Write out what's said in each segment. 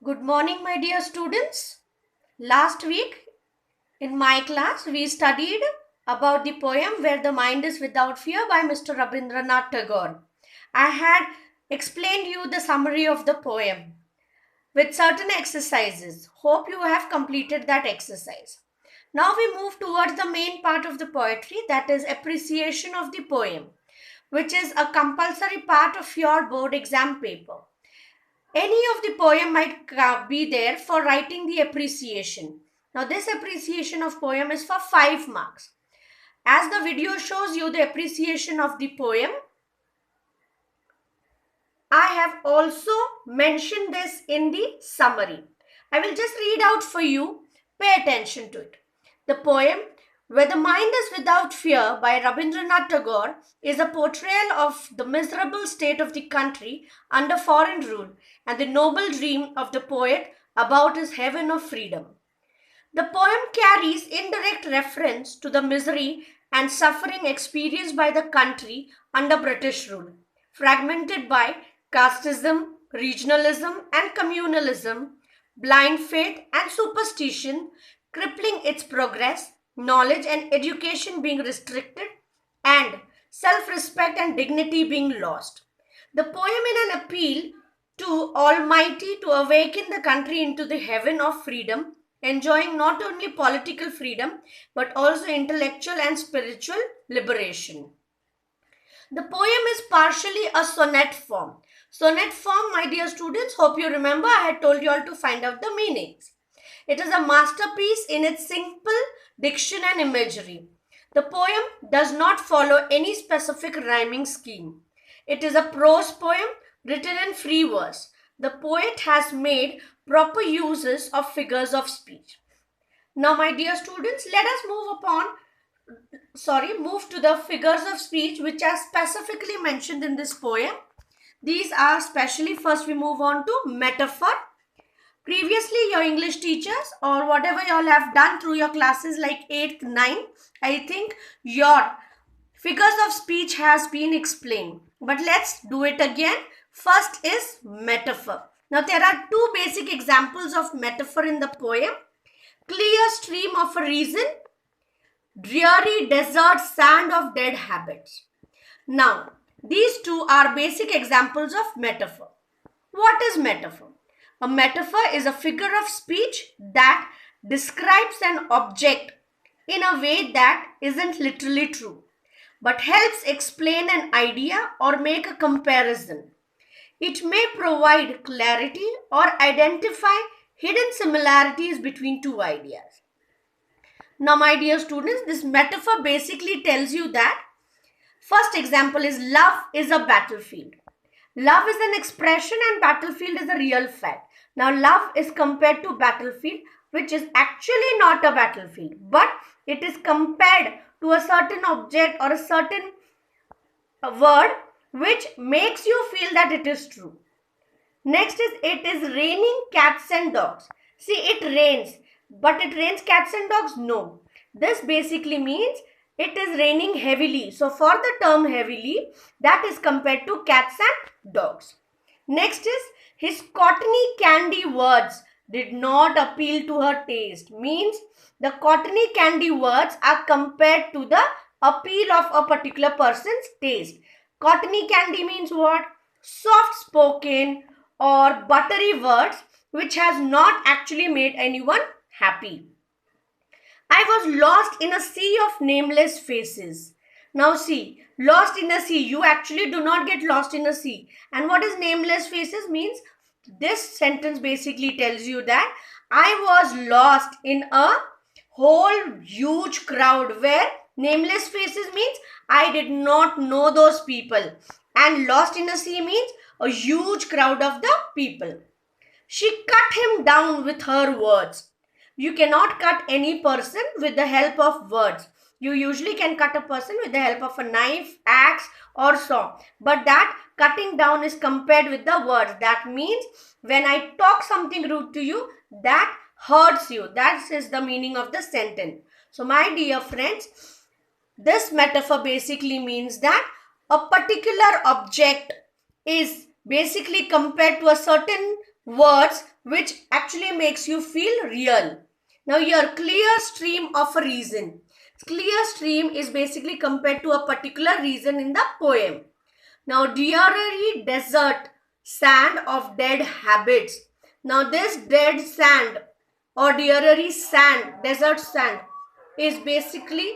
Good morning, my dear students. Last week in my class, we studied about the poem Where the Mind is Without Fear by Mr. Rabindranath Tagore. I had explained you the summary of the poem with certain exercises. Hope you have completed that exercise. Now we move towards the main part of the poetry, that is appreciation of the poem, which is a compulsory part of your board exam paper. Any of the poem might be there for writing the appreciation. Now this appreciation of poem is for 5 marks. As the video shows you the appreciation of the poem, I have also mentioned this in the summary. I will just read out for you. Pay attention to it. The poem Where the Mind is Without Fear by Rabindranath Tagore is a portrayal of the miserable state of the country under foreign rule and the noble dream of the poet about his heaven of freedom. The poem carries indirect reference to the misery and suffering experienced by the country under British rule, fragmented by casteism, regionalism, and communalism, blind faith and superstition, crippling its progress, knowledge and education being restricted, and self respect and dignity being lost. The poem in an appeal to Almighty to awaken the country into the heaven of freedom, enjoying not only political freedom but also intellectual and spiritual liberation. The poem is partially a sonnet form. Sonnet form, my dear students, hope you remember I had told you all to find out the meanings. It is a masterpiece in its simple diction and imagery. The poem does not follow any specific rhyming scheme. It is a prose poem written in free verse. The poet has made proper uses of figures of speech. Now, my dear students, let us move to the figures of speech which are specifically mentioned in this poem. These are specially, first we move on to metaphor. Previously, your English teachers or whatever you all have done through your classes like 8th, 9th, I think your figures of speech has been explained. But let's do it again. First is metaphor. Now, there are two basic examples of metaphor in the poem. Clear stream of a reason, dreary desert sand of dead habits. Now, these two are basic examples of metaphor. What is metaphor? A metaphor is a figure of speech that describes an object in a way that isn't literally true, but helps explain an idea or make a comparison. It may provide clarity or identify hidden similarities between two ideas. Now, my dear students, this metaphor basically tells you that first example is love is a battlefield. Love is an expression and battlefield is a real fact. Now, love is compared to battlefield, which is actually not a battlefield, but it is compared to a certain object or a certain word which makes you feel that it is true. Next is it is raining cats and dogs. See, it rains, but it rains cats and dogs? No. This basically means it is raining heavily. So for the term heavily, that is compared to cats and dogs. Next is his cottony candy words did not appeal to her taste. Means the cottony candy words are compared to the appeal of a particular person's taste. Cottony candy means what? Soft spoken or buttery words which has not actually made anyone happy. I was lost in a sea of nameless faces. Now see, lost in a sea. You actually do not get lost in a sea. And what is nameless faces means? This sentence basically tells you that I was lost in a whole huge crowd where nameless faces means I did not know those people. And lost in a sea means a huge crowd of the people. She cut him down with her words. You cannot cut any person with the help of words. You usually can cut a person with the help of a knife, axe or saw. But that cutting down is compared with the words. That means when I talk something rude to you, that hurts you. That is the meaning of the sentence. So my dear friends, this metaphor basically means that a particular object is basically compared to a certain words which actually makes you feel real. Now your clear stream of a reason. Clear stream is basically compared to a particular reason in the poem. Now dreary desert sand of dead habits. Now this dead sand or dreary sand, desert sand is basically,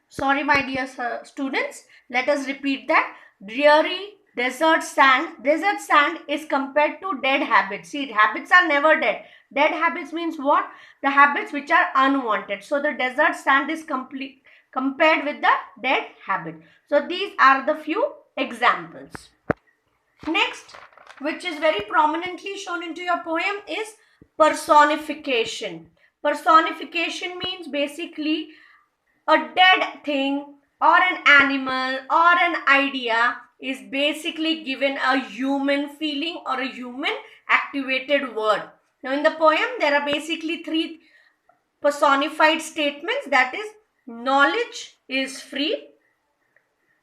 sorry my dear students, let us repeat that. Dreary desert sand is compared to dead habits. See, habits are never dead. Dead habits means what? The habits which are unwanted. So the desert sand is compared with the dead habit. So these are the few examples. Next, which is very prominently shown into your poem, is personification. Personification means basically a dead thing or an animal or an idea is basically given a human feeling or a human activated word. Now in the poem there are basically three personified statements, that is knowledge is free.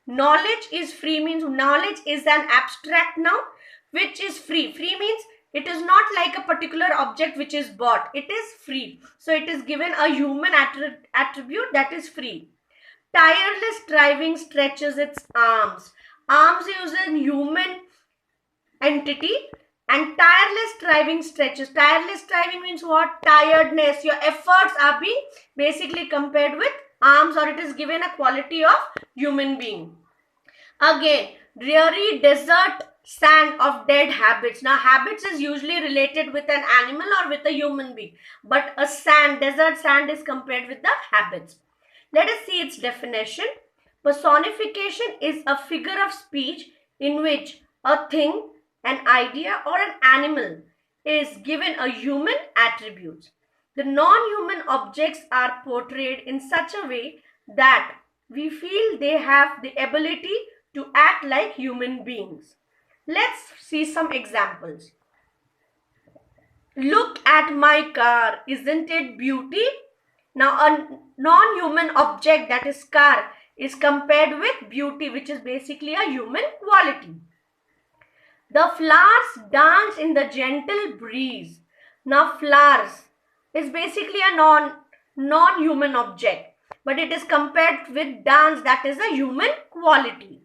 Knowledge is free means knowledge is an abstract noun which is free. Free means it is not like a particular object which is bought. It is free. So it is given a human attribute, that is free. Tireless striving stretches its arms. Arms is a human entity and tireless striving stretches. Tireless striving means what? Tiredness. Your efforts are being basically compared with arms, or it is given a quality of human being. Again, dreary desert sand of dead habits. Now habits is usually related with an animal or with a human being, but a sand, desert sand is compared with the habits. Let us see its definition. Personification is a figure of speech in which a thing, an idea or an animal is given a human attribute. The non-human objects are portrayed in such a way that we feel they have the ability to act like human beings. Let's see some examples. Look at my car, isn't it beauty? Now a non-human object, that is car, is compared with beauty, which is basically a human quality. The flowers dance in the gentle breeze. Now flowers is basically a non-human object, but it is compared with dance, that is a human quality.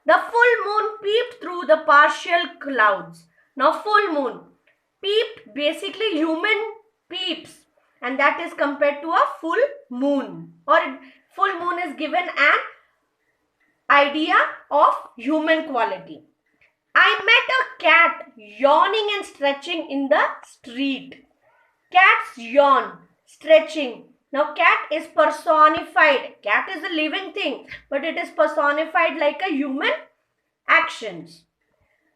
The full moon peeped through the partial clouds. Now full moon, peeped, basically human peeps, and that is compared to a full moon, or full moon is given an idea of human quality. I met a cat yawning and stretching in the street. Cats yawn, stretching. Now cat is personified. Cat is a living thing, but it is personified like a human actions.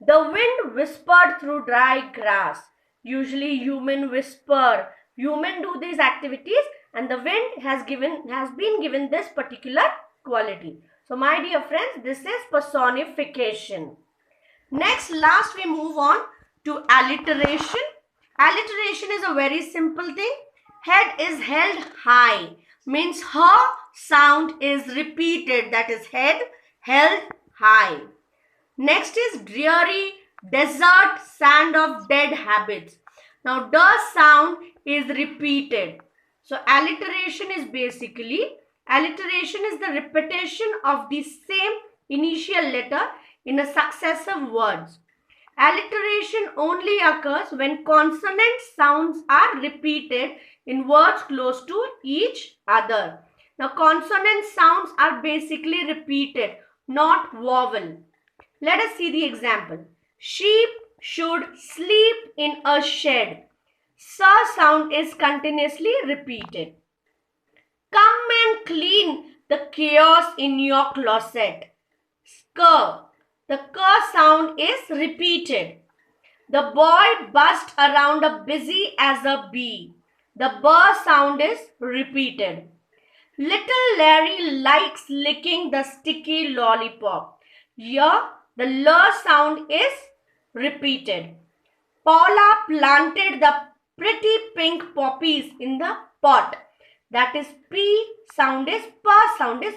The wind whispered through dry grass. Usually human whisper. Human do these activities and the wind has been given this particular quality. So my dear friends, this is personification. Next, last we move on to alliteration. Alliteration is a very simple thing. Head is held high, means her sound is repeated, that is head held high. Next is dreary desert sand of dead habits. Now the sound is repeated. So alliteration is the repetition of the same initial letter in a successive words. Alliteration only occurs when consonant sounds are repeated in words close to each other. Now consonant sounds are basically repeated, not vowel. Let us see the example. Sheep should sleep in a shed. Sa sound is continuously repeated. Come and clean the chaos in your closet. Sk. The k sound is repeated. The boy buzzed around a busy as a bee. The b sound is repeated. Little Larry likes licking the sticky lollipop. Here the l sound is repeated. Paula planted the pretty pink poppies in the pot. That is P sound is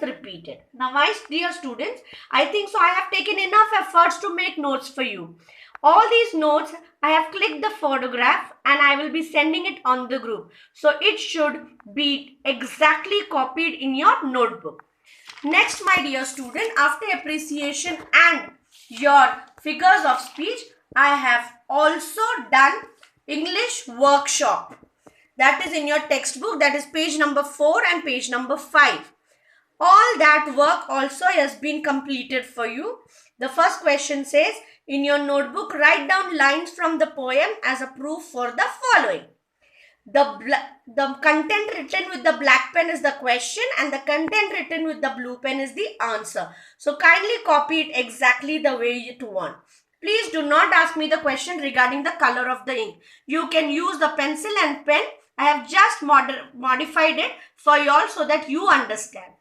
repeated. Now my dear students, I think so I have taken enough efforts to make notes for you. All these notes I have clicked the photograph and I will be sending it on the group. So it should be exactly copied in your notebook. Next, my dear student, after appreciation and your figures of speech, I have also done English workshop. That is in your textbook, that is page number 4 and page number 5. All that work also has been completed for you. The first question says, in your notebook, write down lines from the poem as a proof for the following. The content written with the black pen is the question and the content written with the blue pen is the answer. So kindly copy it exactly the way you want. Please do not ask me the question regarding the color of the ink. You can use the pencil and pen. I have just modified it for you all so that you understand.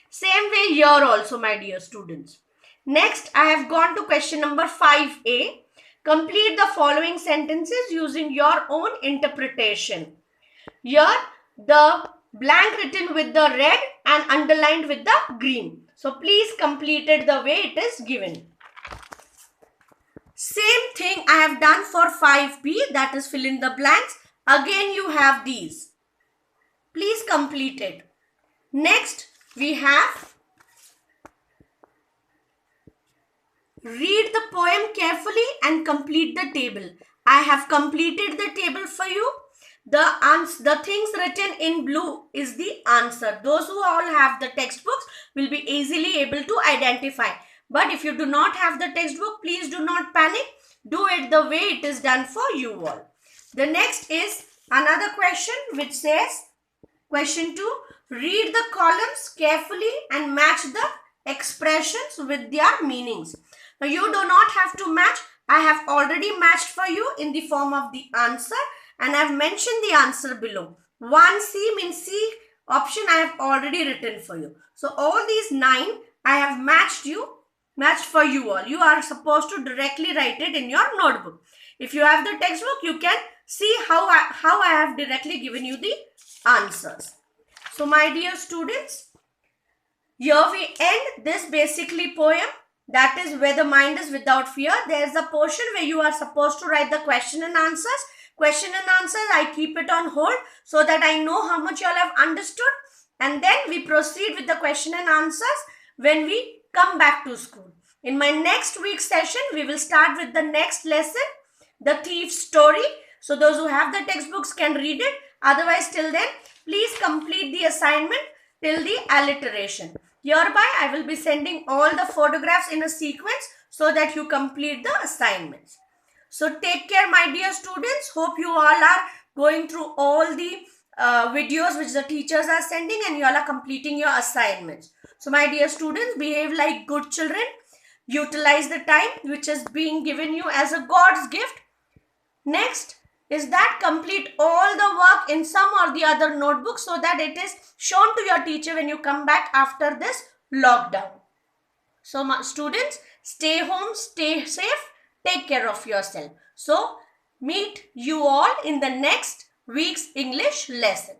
Same way here also, my dear students. Next, I have gone to question number 5A. Complete the following sentences using your own interpretation. Here, the blank written with the red and underlined with the green. So, please complete it the way it is given. Same thing I have done for 5B, that is fill in the blanks. Again, you have these. Please complete it. Next, we have read the poem carefully and complete the table. I have completed the table for you. The things written in blue is the answer. Those who all have the textbooks will be easily able to identify. But if you do not have the textbook, please do not panic. Do it the way it is done for you all. The next is another question which says, question 2, read the columns carefully and match the expressions with their meanings. Now you do not have to match. I have already matched for you in the form of the answer and I have mentioned the answer below. 1C means C option I have already written for you. So all these 9 I have matched for you all. You are supposed to directly write it in your notebook. If you have the textbook, you can see how I have directly given you the answers. So my dear students, here we end this basically poem. That is where the mind is without fear. There is a portion where you are supposed to write the question and answers. Question and answers, I keep it on hold so that I know how much you all have understood. And then we proceed with the question and answers when we come back to school. In my next week's session, we will start with the next lesson, the thief's story. So those who have the textbooks can read it. Otherwise, till then, please complete the assignment till the alliteration. Hereby, I will be sending all the photographs in a sequence so that you complete the assignments. So take care, my dear students. Hope you all are going through all the videos which the teachers are sending and you all are completing your assignments. So my dear students, behave like good children. Utilize the time which is being given you as a God's gift. Next is that complete all the work in some or the other notebook so that it is shown to your teacher when you come back after this lockdown. So my students, stay home, stay safe, take care of yourself. So meet you all in the next week's English lesson.